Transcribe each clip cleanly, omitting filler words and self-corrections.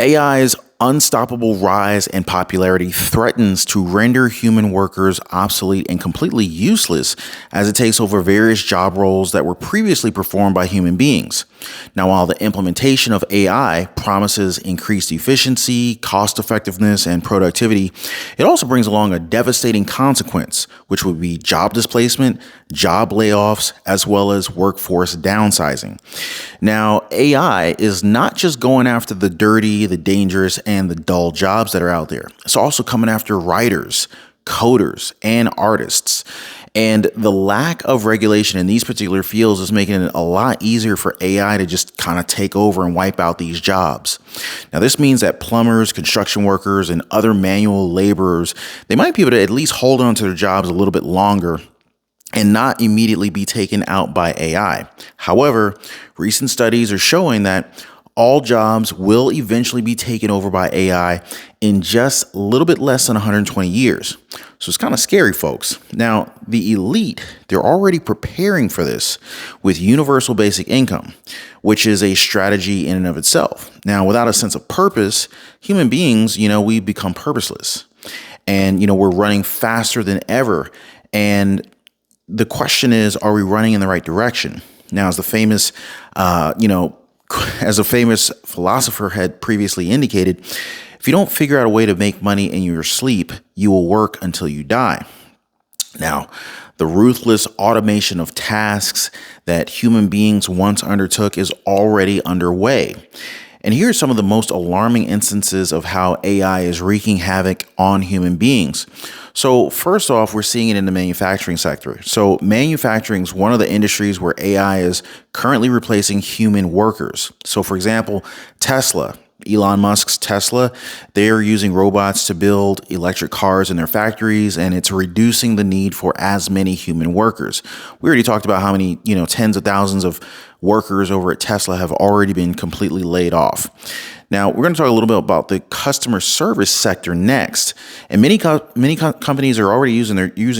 AI's unstoppable rise in popularity threatens to render human workers obsolete and completely useless as it takes over various job roles that were previously performed by human beings. Now, while the implementation of AI promises increased efficiency, cost effectiveness, and productivity, it also brings along a devastating consequence, which would be job displacement, job layoffs, as well as workforce downsizing. Now, AI is not just going after the dirty, the dangerous, and the dull jobs that are out there. It's also coming after writers, coders, and artists. And the lack of regulation in these particular fields is making it a lot easier for AI to just kind of take over and wipe out these jobs. Now, this means that plumbers, construction workers, and other manual laborers, they might be able to at least hold on to their jobs a little bit longer and not immediately be taken out by AI. However, recent studies are showing that all jobs will eventually be taken over by AI in just a little bit less than 120 years. So it's kind of scary, folks. Now, the elite, they're already preparing for this with universal basic income, which is a strategy in and of itself. Now, without a sense of purpose, human beings, we become purposeless. And, we're running faster than ever. And the question is, are we running in the right direction? Now, as a famous philosopher had previously indicated, if you don't figure out a way to make money in your sleep, you will work until you die. Now, the ruthless automation of tasks that human beings once undertook is already underway. And here are some of the most alarming instances of how AI is wreaking havoc on human beings. So first off, we're seeing it in the manufacturing sector. So manufacturing is one of the industries where AI is currently replacing human workers. So for example, Tesla, Elon Musk's Tesla, they're using robots to build electric cars in their factories, and it's reducing the need for as many human workers. We already talked about how many, tens of thousands of workers over at Tesla have already been completely laid off. Now, we're going to talk a little bit about the customer service sector next. And many companies are already using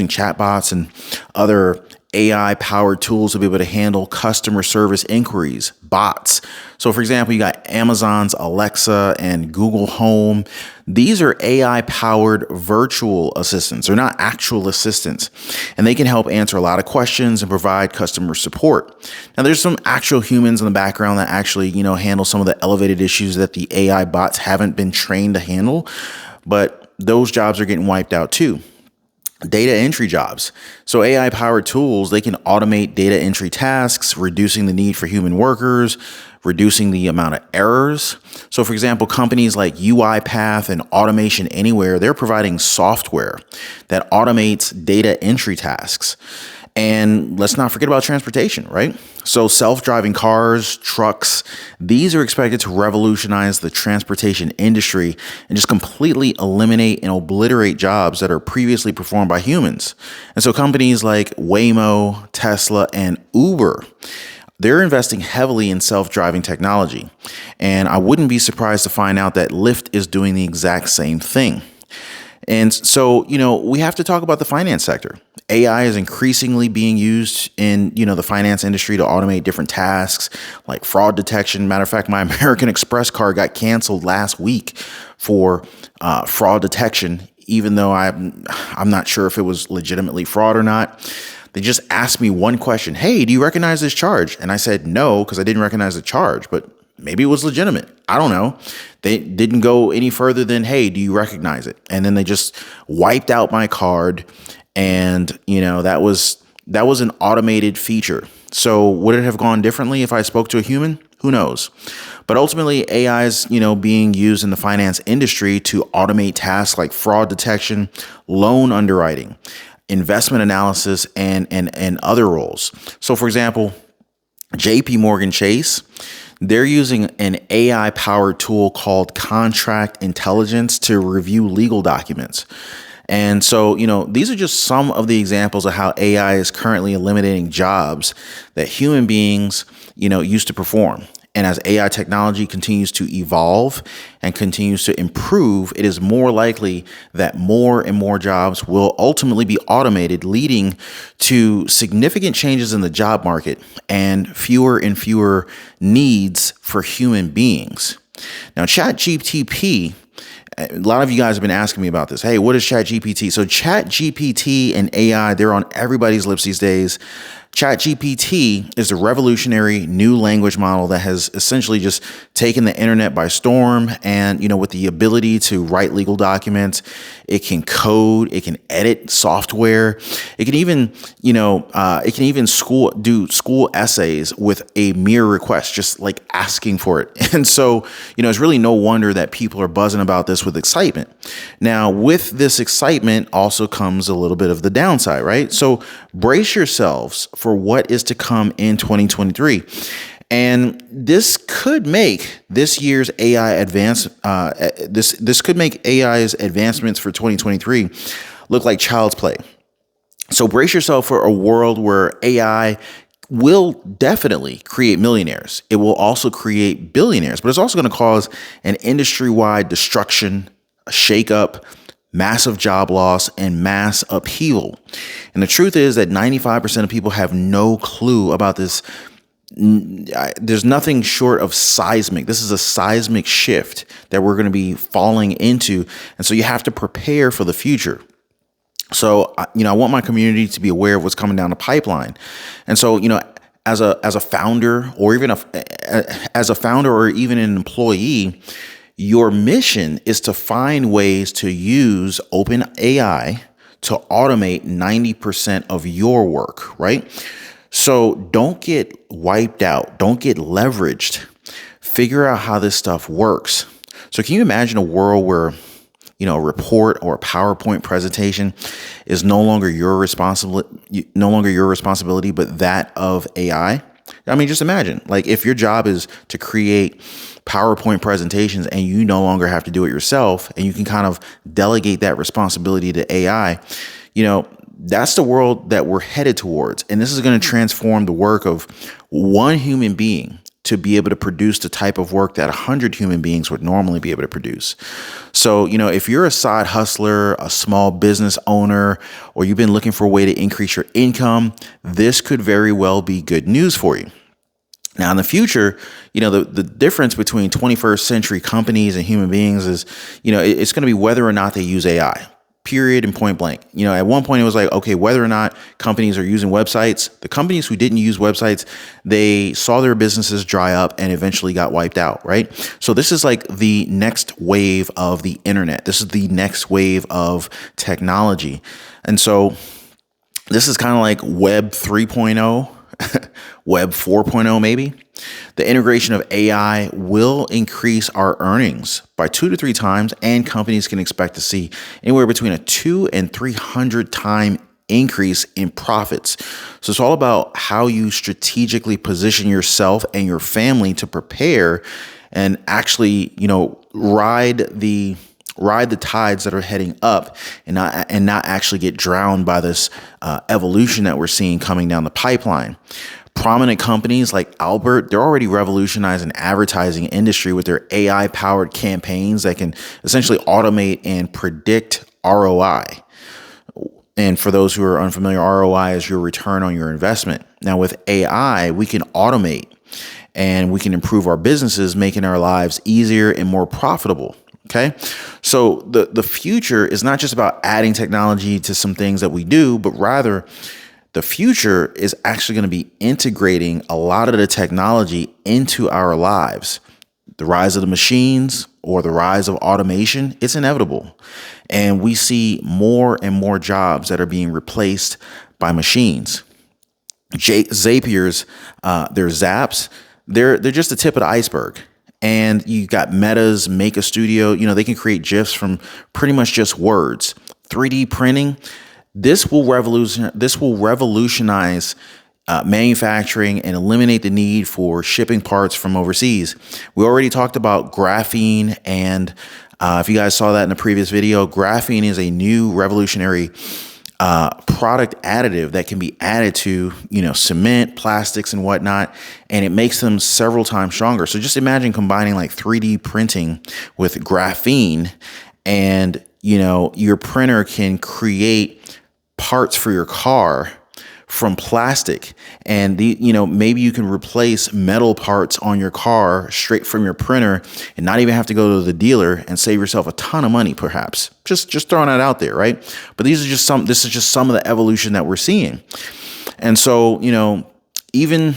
chatbots and other AI-powered tools to be able to handle customer service inquiries, bots. So, for example, you got Amazon's Alexa and Google Home. These are AI-powered virtual assistants. They're not actual assistants, and they can help answer a lot of questions and provide customer support. Now, there's some actual humans in the background that actually, handle some of the elevated issues that the AI bots haven't been trained to handle, but those jobs are getting wiped out too. Data entry jobs. So AI-powered tools, they can automate data entry tasks, reducing the need for human workers, reducing the amount of errors. So for example, companies like UiPath and Automation Anywhere, they're providing software that automates data entry tasks. And let's not forget about transportation, right? So self-driving cars, trucks, these are expected to revolutionize the transportation industry and just completely eliminate and obliterate jobs that are previously performed by humans. And so companies like Waymo, Tesla, and Uber, they're investing heavily in self-driving technology. And I wouldn't be surprised to find out that Lyft is doing the exact same thing. And so, we have to talk about the finance sector. AI is increasingly being used in, the finance industry to automate different tasks like fraud detection. Matter of fact, my American Express card got canceled last week for fraud detection, even though I'm not sure if it was legitimately fraud or not. They just asked me one question. Hey, do you recognize this charge? And I said no, because I didn't recognize the charge, but maybe it was legitimate. I don't know. They didn't go any further than, hey, do you recognize it? And then they just wiped out my card. And, that was an automated feature. So would it have gone differently if I spoke to a human? Who knows? But ultimately, AI is, being used in the finance industry to automate tasks like fraud detection, loan underwriting, investment analysis, and other roles. So for example, JP Morgan Chase, they're using an AI-powered tool called Contract Intelligence to review legal documents. And so, these are just some of the examples of how AI is currently eliminating jobs that human beings, used to perform. And as AI technology continues to evolve and continues to improve, it is more likely that more and more jobs will ultimately be automated, leading to significant changes in the job market and fewer needs for human beings. Now, ChatGPT, a lot of you guys have been asking me about this. Hey, what is ChatGPT? So ChatGPT and AI, they're on everybody's lips these days. ChatGPT is a revolutionary new language model that has essentially just taken the internet by storm. And, with the ability to write legal documents, it can code, it can edit software, it can even, do school essays with a mere request, just like asking for it. And so, it's really no wonder that people are buzzing about this with excitement. Now, with this excitement also comes a little bit of the downside, right? So brace yourselves for what is to come in 2023. And this could make this year's AI this could make AI's advancements for 2023 look like child's play. So brace yourself for a world where AI will definitely create millionaires. It will also create billionaires, but it's also going to cause an industry-wide destruction, a shakeup, massive job loss, and mass upheaval. And the truth is that 95% of people have no clue about this. There's nothing short of seismic. This is a seismic shift that we're going to be falling into. And so you have to prepare for the future. So, I want my community to be aware of what's coming down the pipeline. And so, as a founder or even an employee, your mission is to find ways to use open AI to automate 90% of your work, right? So don't get wiped out. Don't get leveraged. Figure out how this stuff works. So can you imagine a world where, a report or a PowerPoint presentation is no longer your responsibility, but that of AI? I mean, just imagine, like, if your job is to create PowerPoint presentations and you no longer have to do it yourself and you can kind of delegate that responsibility to AI, that's the world that we're headed towards. And this is going to transform the work of one human being to be able to produce the type of work that 100 human beings would normally be able to produce. So, if you're a side hustler, a small business owner, or you've been looking for a way to increase your income, this could very well be good news for you. Now, in the future, the difference between 21st century companies and human beings is, it's going to be whether or not they use AI. Period and point blank. At one point it was like, okay, whether or not companies are using websites, the companies who didn't use websites, they saw their businesses dry up and eventually got wiped out, right? So this is like the next wave of the internet. This is the next wave of technology. And so this is kind of like Web 3.0, Web 4.0 maybe. The integration of AI will increase our earnings by 2 to 3 times, and companies can expect to see anywhere between a 2 and 300 time increase in profits. So it's all about how you strategically position yourself and your family to prepare and actually, ride the tides that are heading up and not actually get drowned by this evolution that we're seeing coming down the pipeline. Prominent companies like Albert, they're already revolutionizing advertising industry with their AI-powered campaigns that can essentially automate and predict ROI. And for those who are unfamiliar, ROI is your return on your investment. Now, with AI, we can automate and we can improve our businesses, making our lives easier and more profitable. Okay. So the future is not just about adding technology to some things that we do, but rather the future is actually going to be integrating a lot of the technology into our lives. The rise of the machines or the rise of automation, it's inevitable. And we see more and more jobs that are being replaced by machines. Zapier's, their Zaps, they're just the tip of the iceberg. And you got Meta's Make a Studio, they can create GIFs from pretty much just words. 3D printing, this will revolutionize manufacturing and eliminate the need for shipping parts from overseas. We already talked about graphene, and if you guys saw that in the previous video, graphene is a new revolutionary product additive that can be added to, cement, plastics, and whatnot, and it makes them several times stronger. So just imagine combining like 3D printing with graphene, and your printer can create parts for your car from plastic. And maybe you can replace metal parts on your car straight from your printer and not even have to go to the dealer and save yourself a ton of money, perhaps. Just throwing that out there, right? But this is just some of the evolution that we're seeing. And so, even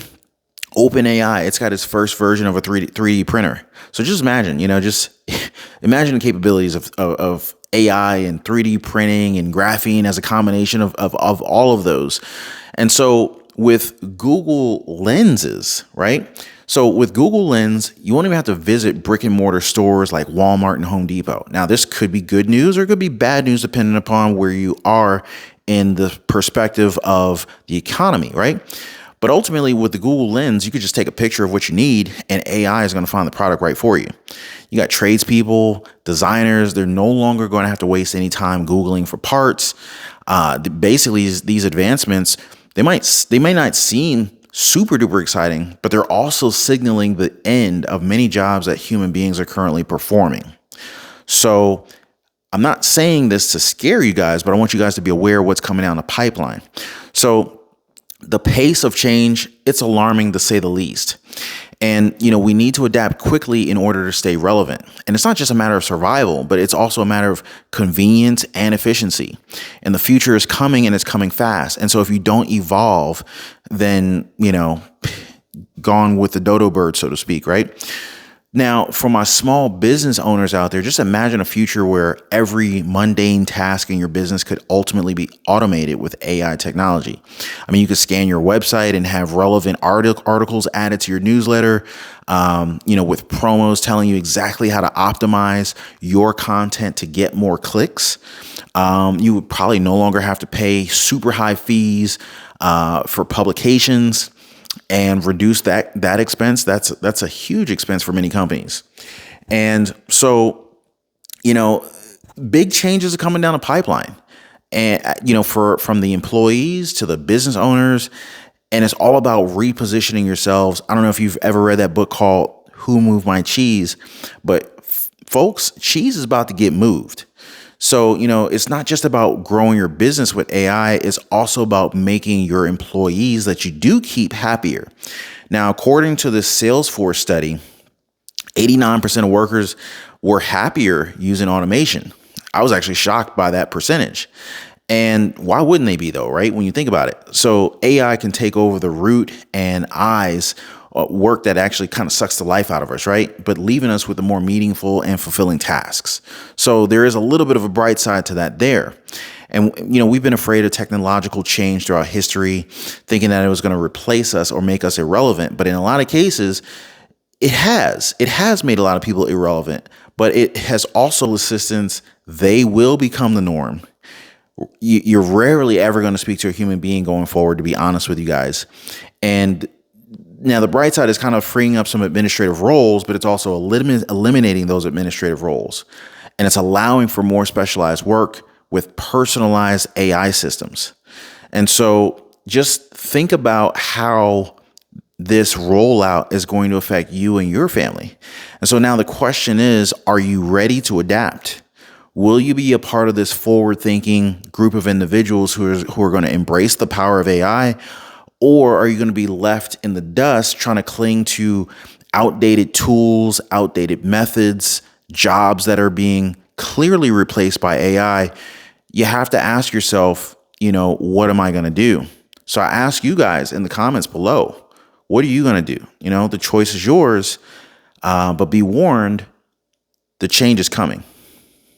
OpenAI, it's got its first version of a 3D printer. So just imagine, just imagine the capabilities of AI and 3D printing and graphene as a combination of all of those. And so with Google Lenses, right? So with Google Lens, you won't even have to visit brick and mortar stores like Walmart and Home Depot. Now, this could be good news or it could be bad news depending upon where you are in the perspective of the economy, right? But ultimately, with the Google Lens, you could just take a picture of what you need and AI is going to find the product right for you. You got tradespeople, designers. They're no longer going to have to waste any time Googling for parts. Basically, these advancements, they may not seem super duper exciting, but they're also signaling the end of many jobs that human beings are currently performing. So I'm not saying this to scare you guys, but I want you guys to be aware of what's coming down the pipeline. So the pace of change, it's alarming to say the least. And, we need to adapt quickly in order to stay relevant. And it's not just a matter of survival, but it's also a matter of convenience and efficiency. And the future is coming and it's coming fast. And so if you don't evolve, then, gone with the dodo bird, so to speak, right? Now, for my small business owners out there, just imagine a future where every mundane task in your business could ultimately be automated with AI technology. I mean, you could scan your website and have relevant articles added to your newsletter, with promos telling you exactly how to optimize your content to get more clicks. You would probably no longer have to pay super high fees for publications and reduce that expense. That's a huge expense for many companies. And so, big changes are coming down the pipeline. And, from the employees to the business owners, and it's all about repositioning yourselves. I don't know if you've ever read that book called Who Moved My Cheese, but folks, cheese is about to get moved. So, it's not just about growing your business with AI. It's also about making your employees that you do keep happier. Now, according to the Salesforce study, 89% of workers were happier using automation. I was actually shocked by that percentage. And why wouldn't they be, though, right? When you think about it. So AI can take over the root and eyes work that actually kind of sucks the life out of us, right? But leaving us with the more meaningful and fulfilling tasks. So there is a little bit of a bright side to that there. And, we've been afraid of technological change throughout history, thinking that it was going to replace us or make us irrelevant. But in a lot of cases, it has made a lot of people irrelevant, but it has also assistance. They will become the norm. You're rarely ever going to speak to a human being going forward, to be honest with you guys. And now, the bright side is kind of freeing up some administrative roles, but it's also eliminating those administrative roles. And it's allowing for more specialized work with personalized AI systems. And so just think about how this rollout is going to affect you and your family. And so now the question is, are you ready to adapt? Will you be a part of this forward-thinking group of individuals who are going to embrace the power of AI? Or are you going to be left in the dust trying to cling to outdated tools, outdated methods, jobs that are being clearly replaced by AI? You have to ask yourself, what am I going to do? So I ask you guys in the comments below, what are you going to do? The choice is yours, but be warned, the change is coming.